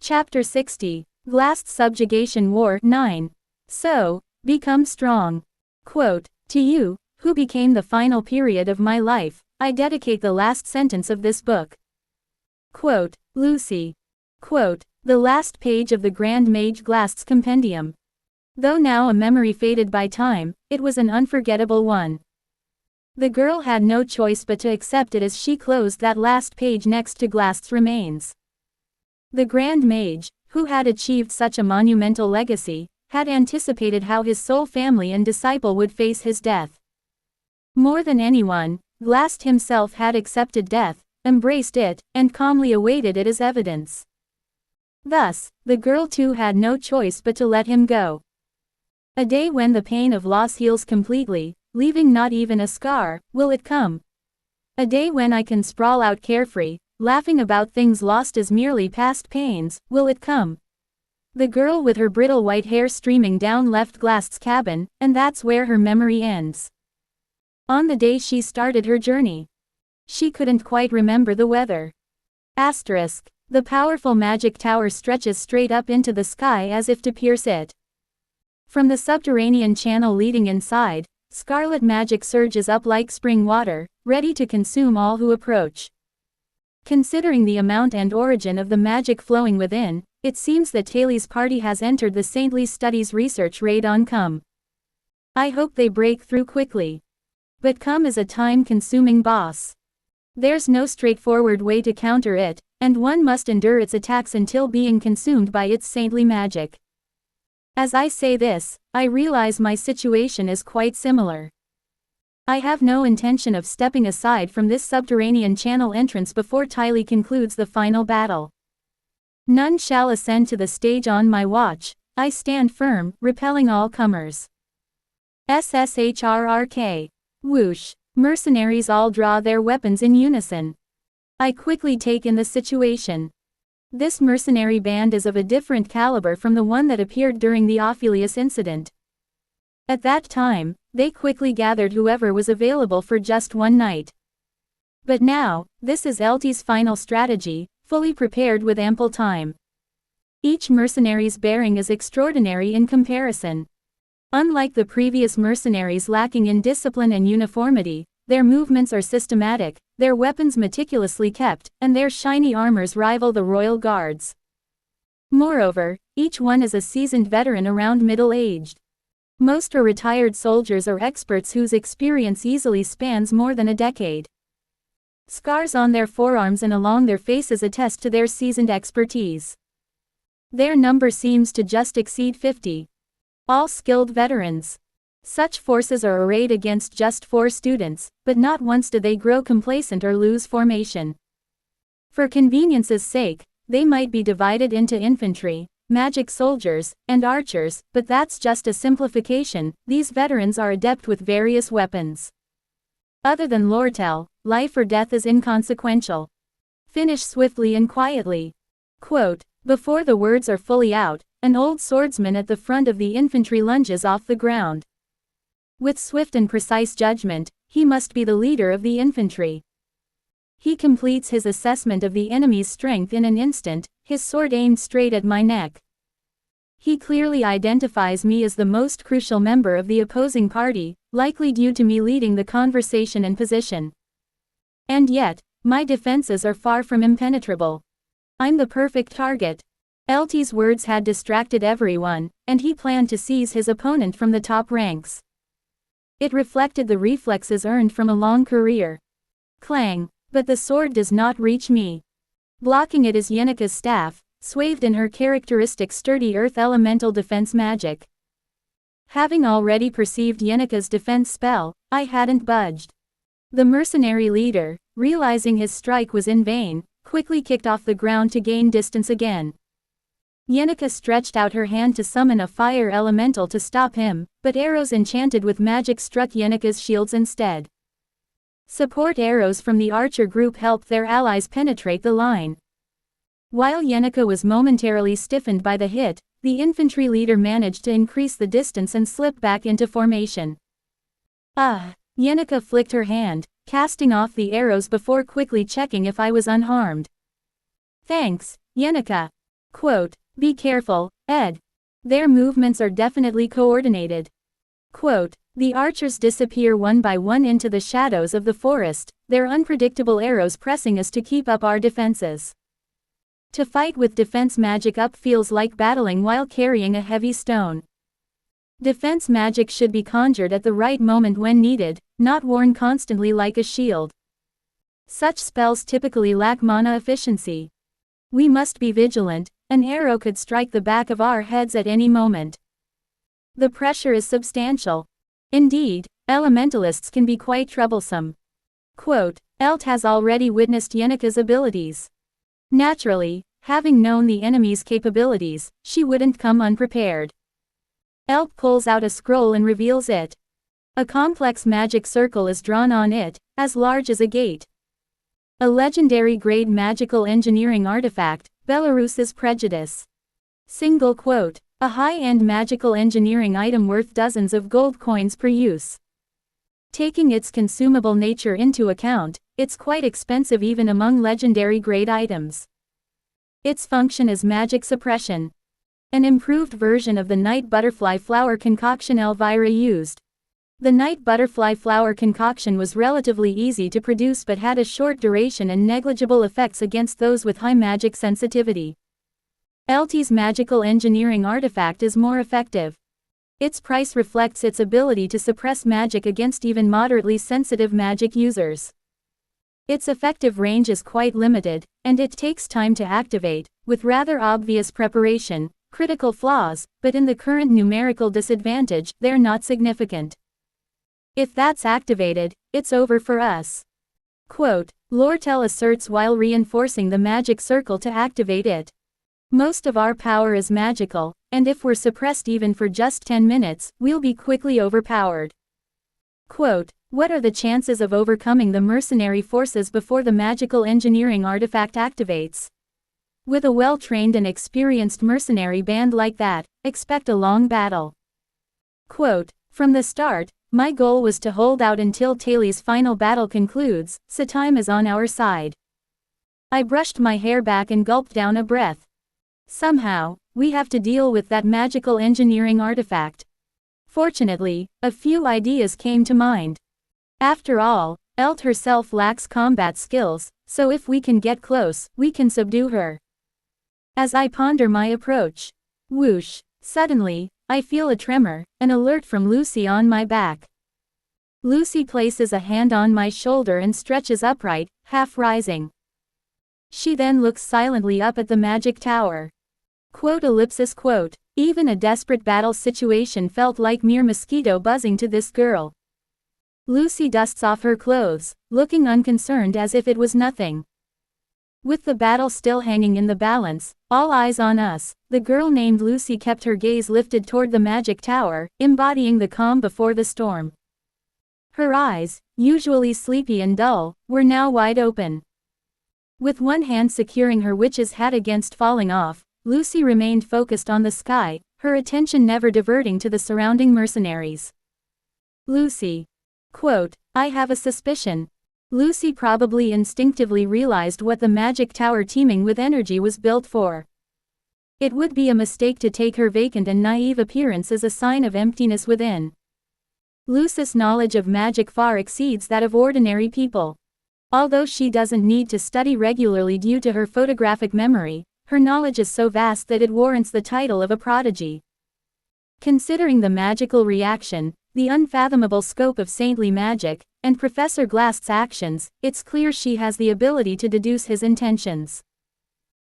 Chapter 60, Glast's Subjugation War 9. So, become strong. Quote, to you, who became the final period of my life, I dedicate the last sentence of this book. Quote, Lucy. Quote, the last page of the Grand Mage Glast's compendium. Though now a memory faded by time, it was an unforgettable one. The girl had no choice but to accept it as she closed that last page next to Glast's remains. The Grand Mage, who had achieved such a monumental legacy, had anticipated how his sole family and disciple would face his death. More than anyone, Glast himself had accepted death, embraced it, and calmly awaited it as evidence. Thus, the girl too had no choice but to let him go. A day when the pain of loss heals completely, leaving not even a scar, will it come? A day when I can sprawl out carefree, laughing about things lost as merely past pains, will it come? The girl with her brittle white hair streaming down left Glast's cabin, and that's where her memory ends. On the day she started her journey, she couldn't quite remember the weather. Asterisk. The powerful magic tower stretches straight up into the sky as if to pierce it. From the subterranean channel leading inside, scarlet magic surges up like spring water, ready to consume all who approach. Considering the amount and origin of the magic flowing within, it seems that Taylor's party has entered the Saintly Studies research raid on Cum. I hope they break through quickly. But Cum is a time-consuming boss. There's no straightforward way to counter it, and one must endure its attacks until being consumed by its saintly magic. As I say this, I realize my situation is quite similar. I have no intention of stepping aside from this subterranean channel entrance before Tylee concludes the final battle. None shall ascend to the stage on my watch. I stand firm, repelling all comers. SSHRRK. Whoosh. Mercenaries all draw their weapons in unison. I quickly take in the situation. This mercenary band is of a different caliber from the one that appeared during the Ophelius incident. At that time, they quickly gathered whoever was available for just one night. But now, this is LT's final strategy, fully prepared with ample time. Each mercenary's bearing is extraordinary in comparison. Unlike the previous mercenaries lacking in discipline and uniformity, their movements are systematic, their weapons meticulously kept, and their shiny armors rival the royal guards. Moreover, each one is a seasoned veteran around middle-aged. Most are retired soldiers or experts whose experience easily spans more than a decade. Scars on their forearms and along their faces attest to their seasoned expertise. Their number seems to just exceed 50. All skilled veterans. Such forces are arrayed against just 4 students, but not once do they grow complacent or lose formation. For convenience's sake, they might be divided into infantry, magic soldiers, and archers, but that's just a simplification. These veterans are adept with various weapons. Other than Lortel, life or death is inconsequential. Finish swiftly and quietly. Quote, before the words are fully out, an old swordsman at the front of the infantry lunges off the ground. With swift and precise judgment, he must be the leader of the infantry. He completes his assessment of the enemy's strength in an instant, his sword aimed straight at my neck. He clearly identifies me as the most crucial member of the opposing party, likely due to me leading the conversation and position. And yet, my defenses are far from impenetrable. I'm the perfect target. LT's words had distracted everyone, and he planned to seize his opponent from the top ranks. It reflected the reflexes earned from a long career. Clang. But the sword does not reach me. Blocking it is Yenika's staff, swathed in her characteristic sturdy earth elemental defense magic. Having already perceived Yenika's defense spell, I hadn't budged. The mercenary leader, realizing his strike was in vain, quickly kicked off the ground to gain distance again. Yenika stretched out her hand to summon a fire elemental to stop him, but arrows enchanted with magic struck Yenika's shields instead. Support arrows from the archer group helped their allies penetrate the line. While Yenika was momentarily stiffened by the hit, the infantry leader managed to increase the distance and slip back into formation. Yenika flicked her hand, casting off the arrows before quickly checking if I was unharmed. Thanks, Yenika. Quote, "Be careful, Ed. Their movements are definitely coordinated." Quote, "The archers disappear one by one into the shadows of the forest, their unpredictable arrows pressing us to keep up our defenses. To fight with defense magic up feels like battling while carrying a heavy stone. Defense magic should be conjured at the right moment when needed, not worn constantly like a shield. Such spells typically lack mana efficiency. We must be vigilant, an arrow could strike the back of our heads at any moment. The pressure is substantial. Indeed, elementalists can be quite troublesome." Quote, Elt has already witnessed Yenneke's abilities. Naturally, having known the enemy's capabilities, she wouldn't come unprepared. Elt pulls out a scroll and reveals it. A complex magic circle is drawn on it, as large as a gate. A legendary grade magical engineering artifact, Belarus's Prejudice. Single quote, "A high-end magical engineering item worth dozens of gold coins per use. Taking its consumable nature into account, it's quite expensive even among legendary grade items. Its function is magic suppression. An improved version of the night butterfly flower concoction Elvira used. The night butterfly flower concoction was relatively easy to produce but had a short duration and negligible effects against those with high magic sensitivity. Elt's magical engineering artifact is more effective. Its price reflects its ability to suppress magic against even moderately sensitive magic users. Its effective range is quite limited, and it takes time to activate, with rather obvious preparation, critical flaws, but in the current numerical disadvantage, they're not significant. If that's activated, it's over for us." Quote, Lortel asserts while reinforcing the magic circle to activate it. "Most of our power is magical, and if we're suppressed even for just 10 minutes, we'll be quickly overpowered." Quote, "What are the chances of overcoming the mercenary forces before the magical engineering artifact activates? With a well-trained and experienced mercenary band like that, expect a long battle." Quote, "From the start, my goal was to hold out until Taili's final battle concludes, so time is on our side." I brushed my hair back and gulped down a breath. Somehow, we have to deal with that magical engineering artifact. Fortunately, a few ideas came to mind. After all, Elt herself lacks combat skills, so if we can get close, we can subdue her. As I ponder my approach, whoosh, suddenly, I feel a tremor, an alert from Lucy on my back. Lucy places a hand on my shoulder and stretches upright, half rising. She then looks silently up at the magic tower. Quote, "Even a desperate battle situation felt like mere mosquito buzzing to this girl." Lucy dusts off her clothes, looking unconcerned as if it was nothing. With the battle still hanging in the balance, all eyes on us, the girl named Lucy kept her gaze lifted toward the magic tower, embodying the calm before the storm. Her eyes, usually sleepy and dull, were now wide open. With one hand securing her witch's hat against falling off, Lucy remained focused on the sky, her attention never diverting to the surrounding mercenaries. Lucy. Quote, "I have a suspicion." Lucy probably instinctively realized what the magic tower teeming with energy was built for. It would be a mistake to take her vacant and naive appearance as a sign of emptiness within. Lucy's knowledge of magic far exceeds that of ordinary people. Although she doesn't need to study regularly due to her photographic memory, her knowledge is so vast that it warrants the title of a prodigy. Considering the magical reaction, the unfathomable scope of saintly magic, and Professor Glast's actions, it's clear she has the ability to deduce his intentions.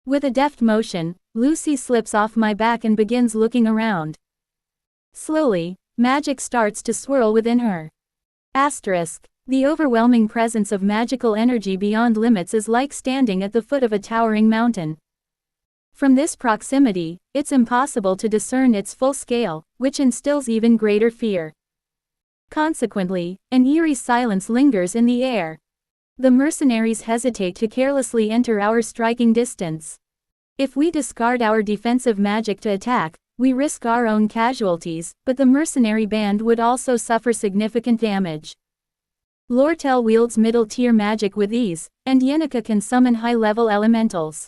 With a deft motion, Lucy slips off my back and begins looking around. Slowly, magic starts to swirl within her. The overwhelming presence of magical energy beyond limits is like standing at the foot of a towering mountain. From this proximity, it's impossible to discern its full scale, which instills even greater fear. Consequently, an eerie silence lingers in the air. The mercenaries hesitate to carelessly enter our striking distance. If we discard our defensive magic to attack, we risk our own casualties, but the mercenary band would also suffer significant damage. Lortel wields middle-tier magic with ease, and Yenneke can summon high-level elementals.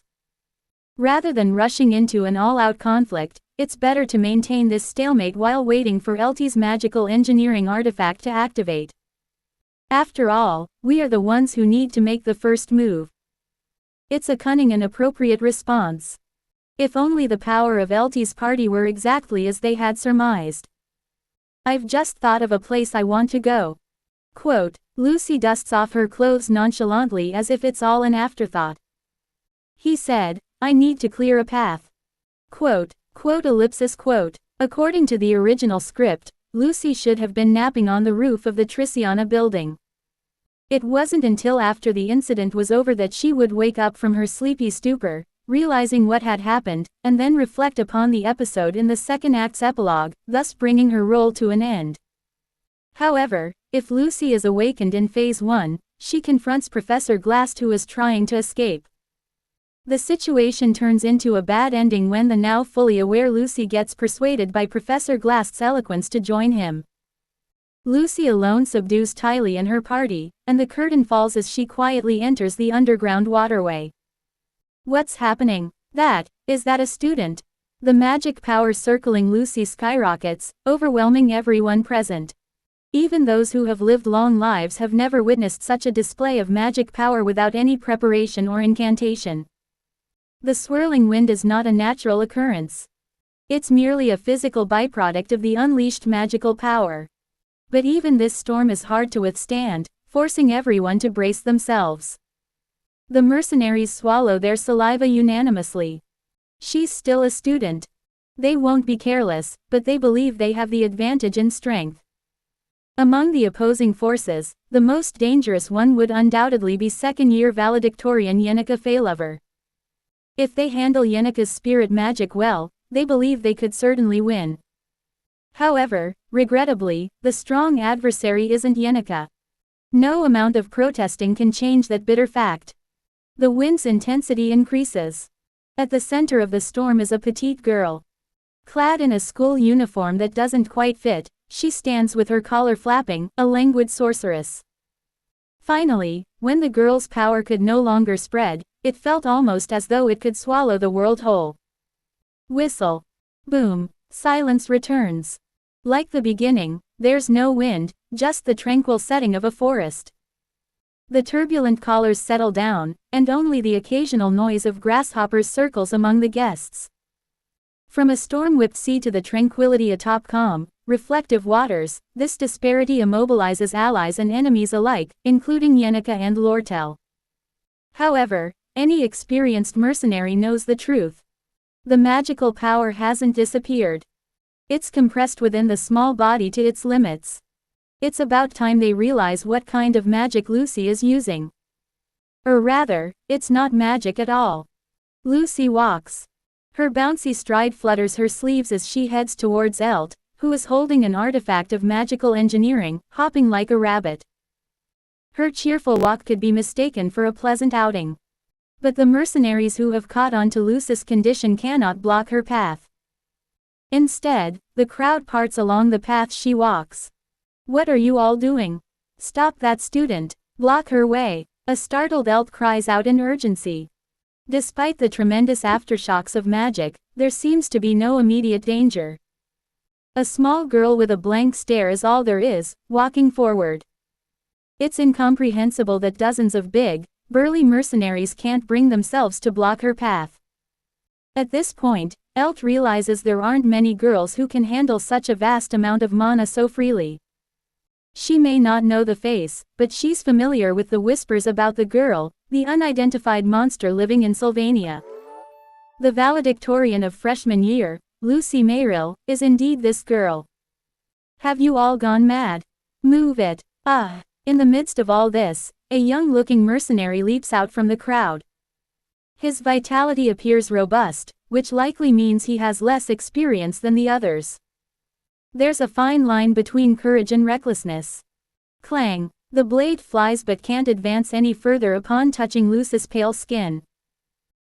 Rather than rushing into an all-out conflict, it's better to maintain this stalemate while waiting for Eltie's magical engineering artifact to activate. After all, we are the ones who need to make the first move. It's a cunning and appropriate response. If only the power of Eltie's party were exactly as they had surmised. I've just thought of a place I want to go. Quote, Lucy dusts off her clothes nonchalantly as if it's all an afterthought. He said, I need to clear a path. Quote, quote. According to the original script, Lucy should have been napping on the roof of the Triciana building. It wasn't until after the incident was over that she would wake up from her sleepy stupor, realizing what had happened, and then reflect upon the episode in the second act's epilogue, thus bringing her role to an end. However, if Lucy is awakened in Phase 1, she confronts Professor Glast, who is trying to escape. The situation turns into a bad ending when the now fully aware Lucy gets persuaded by Professor Glast's eloquence to join him. Lucy alone subdues Tylee and her party, and the curtain falls as she quietly enters the underground waterway. What's happening? Is that a student? The magic power circling Lucy skyrockets, overwhelming everyone present. Even those who have lived long lives have never witnessed such a display of magic power without any preparation or incantation. The swirling wind is not a natural occurrence. It's merely a physical byproduct of the unleashed magical power. But even this storm is hard to withstand, forcing everyone to brace themselves. The mercenaries swallow their saliva unanimously. She's still a student. They won't be careless, but they believe they have the advantage in strength. Among the opposing forces, the most dangerous one would undoubtedly be second-year valedictorian Yenneca Feylover. If they handle Yenneca's spirit magic well, they believe they could certainly win. However, regrettably, the strong adversary isn't Yenneca. No amount of protesting can change that bitter fact. The wind's intensity increases. At the center of the storm is a petite girl. Clad in a school uniform that doesn't quite fit, she stands with her collar flapping, a languid sorceress. Finally, when the girl's power could no longer spread, it felt almost as though it could swallow the world whole. Whistle. Boom. Silence returns. Like the beginning, there's no wind, just the tranquil setting of a forest. The turbulent callers settle down, and only the occasional noise of grasshoppers circles among the guests. From a storm-whipped sea to the tranquility atop calm, reflective waters, this disparity immobilizes allies and enemies alike, including Yenneca and Lortel. However, any experienced mercenary knows the truth. The magical power hasn't disappeared. It's compressed within the small body to its limits. It's about time they realize what kind of magic Lucy is using. Or rather, it's not magic at all. Lucy walks. Her bouncy stride flutters her sleeves as she heads towards Elt, who is holding an artifact of magical engineering, hopping like a rabbit. Her cheerful walk could be mistaken for a pleasant outing. But the mercenaries who have caught on to Lucy's condition cannot block her path. Instead, the crowd parts along the path she walks. What are you all doing? Stop that student. Block her way. A startled Elt cries out in urgency. Despite the tremendous aftershocks of magic, there seems to be no immediate danger. A small girl with a blank stare is all there is, walking forward. It's incomprehensible that dozens of big, burly mercenaries can't bring themselves to block her path. At this point, Elt realizes there aren't many girls who can handle such a vast amount of mana so freely. She may not know the face, but she's familiar with the whispers about the girl, the unidentified monster living in Sylvania. The valedictorian of freshman year, Lucy Mayrill, is indeed this girl. Have you all gone mad? Move it. In the midst of all this, a young-looking mercenary leaps out from the crowd. His vitality appears robust, which likely means he has less experience than the others. There's a fine line between courage and recklessness. Clang! The blade flies but can't advance any further upon touching Lucy's pale skin.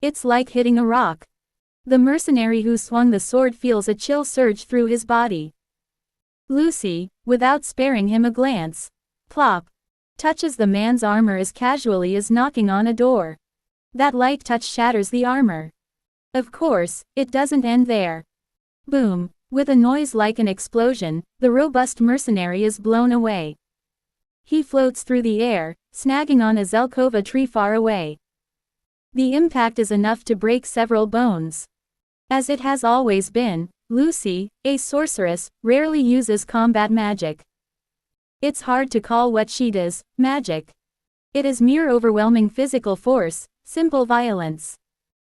It's like hitting a rock. The mercenary who swung the sword feels a chill surge through his body. Lucy, without sparing him a glance, plop, touches the man's armor as casually as knocking on a door. That light touch shatters the armor. Of course, it doesn't end there. Boom! With a noise like an explosion, the robust mercenary is blown away. He floats through the air, snagging on a Zelkova tree far away. The impact is enough to break several bones. As it has always been, Lucy, a sorceress, rarely uses combat magic. It's hard to call what she does magic. It is mere overwhelming physical force, simple violence.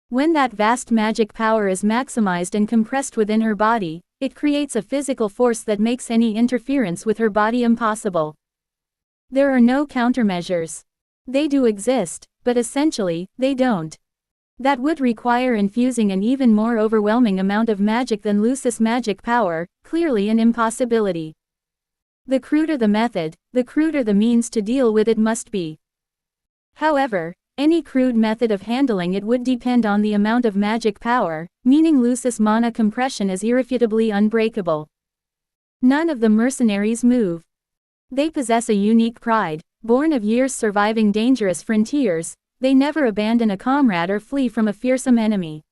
When that vast magic power is maximized and compressed within her body, it creates a physical force that makes any interference with her body impossible. There are no countermeasures. They do exist, but essentially, they don't. That would require infusing an even more overwhelming amount of magic than Lucy's magic power, clearly an impossibility. The cruder the method, the cruder the means to deal with it must be. However, any crude method of handling it would depend on the amount of magic power, meaning Lucy's mana compression is irrefutably unbreakable. None of the mercenaries move. They possess a unique pride, born of years surviving dangerous frontiers. They never abandon a comrade or flee from a fearsome enemy.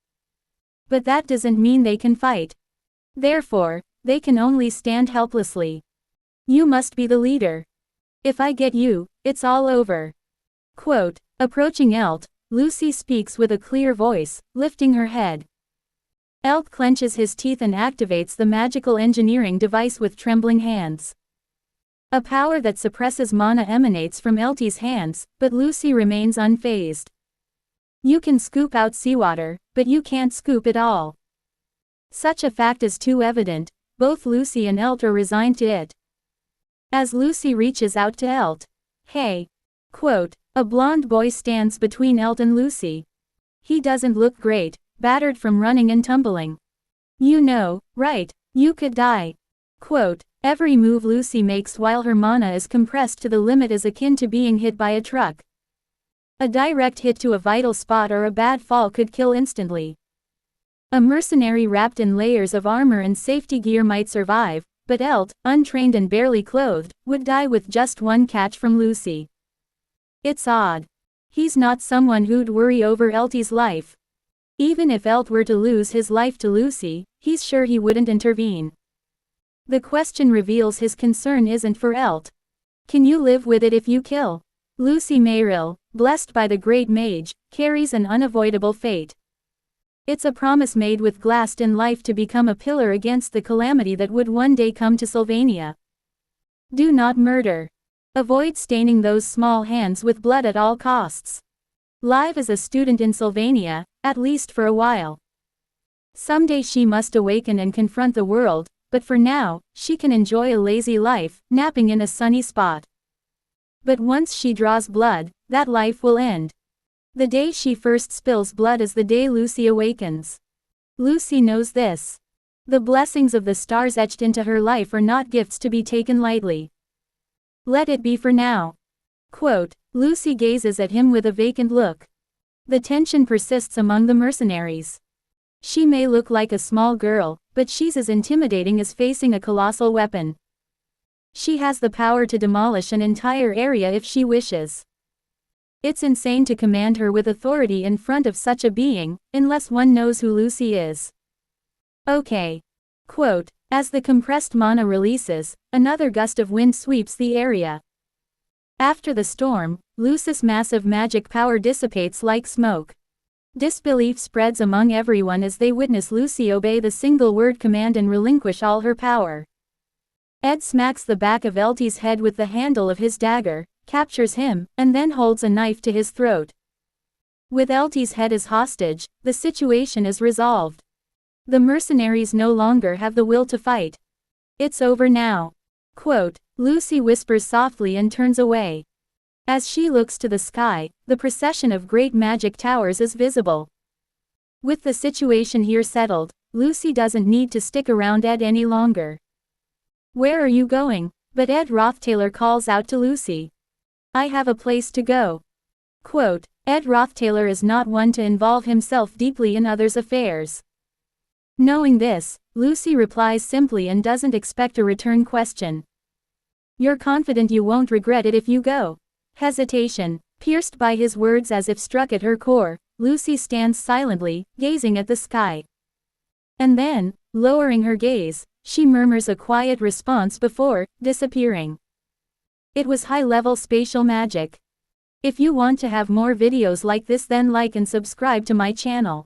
But that doesn't mean they can fight. Therefore, they can only stand helplessly. You must be the leader. If I get you, it's all over. Quote, approaching Elt, Lucy speaks with a clear voice, lifting her head. Elt clenches his teeth and activates the magical engineering device with trembling hands. A power that suppresses mana emanates from Eltie's hands, but Lucy remains unfazed. You can scoop out seawater, but you can't scoop it all. Such a fact is too evident, both Lucy and Elt are resigned to it. As Lucy reaches out to Elt. Hey! Quote, a blonde boy stands between Elt and Lucy. He doesn't look great, battered from running and tumbling. You know, right, you could die. Quote, every move Lucy makes while her mana is compressed to the limit is akin to being hit by a truck. A direct hit to a vital spot or a bad fall could kill instantly. A mercenary wrapped in layers of armor and safety gear might survive, but Elt, untrained and barely clothed, would die with just one catch from Lucy. It's odd. He's not someone who'd worry over Eltie's life. Even if Elt were to lose his life to Lucy, he's sure he wouldn't intervene. The question reveals his concern isn't for Elt. Can you live with it if you kill? Lucy Mayrill, blessed by the great mage, carries an unavoidable fate. It's a promise made with glassed in life to become a pillar against the calamity that would one day come to Sylvania. Do not murder. Avoid staining those small hands with blood at all costs. Live as a student in Sylvania, at least for a while. Someday she must awaken and confront the world, but for now, she can enjoy a lazy life, napping in a sunny spot. But once she draws blood, that life will end. The day she first spills blood is the day Lucy awakens. Lucy knows this. The blessings of the stars etched into her life are not gifts to be taken lightly. Let it be for now. Quote, Lucy gazes at him with a vacant look. The tension persists among the mercenaries. She may look like a small girl, but she's as intimidating as facing a colossal weapon. She has the power to demolish an entire area if she wishes. It's insane to command her with authority in front of such a being, unless one knows who Lucy is. Okay. Quote, as the compressed mana releases, another gust of wind sweeps the area. After the storm, Lucy's massive magic power dissipates like smoke. Disbelief spreads among everyone as they witness Lucy obey the single-word command and relinquish all her power. Ed smacks the back of Eltie's head with the handle of his dagger, captures him, and then holds a knife to his throat. With Eltie's head as hostage, the situation is resolved. The mercenaries no longer have the will to fight. It's over now. Quote, Lucy whispers softly and turns away. As she looks to the sky, the procession of great magic towers is visible. With the situation here settled, Lucy doesn't need to stick around Ed any longer. Where are you going? But Ed Rothtailer calls out to Lucy. I have a place to go. Quote, Ed Rothtailer is not one to involve himself deeply in others' affairs. Knowing this, Lucy replies simply and doesn't expect a return question. You're confident you won't regret it if you go? Hesitation, pierced by his words as if struck at her core, Lucy stands silently, gazing at the sky. And then, lowering her gaze, she murmurs a quiet response before disappearing. It was high-level spatial magic. If you want to have more videos like this, then like and subscribe to my channel.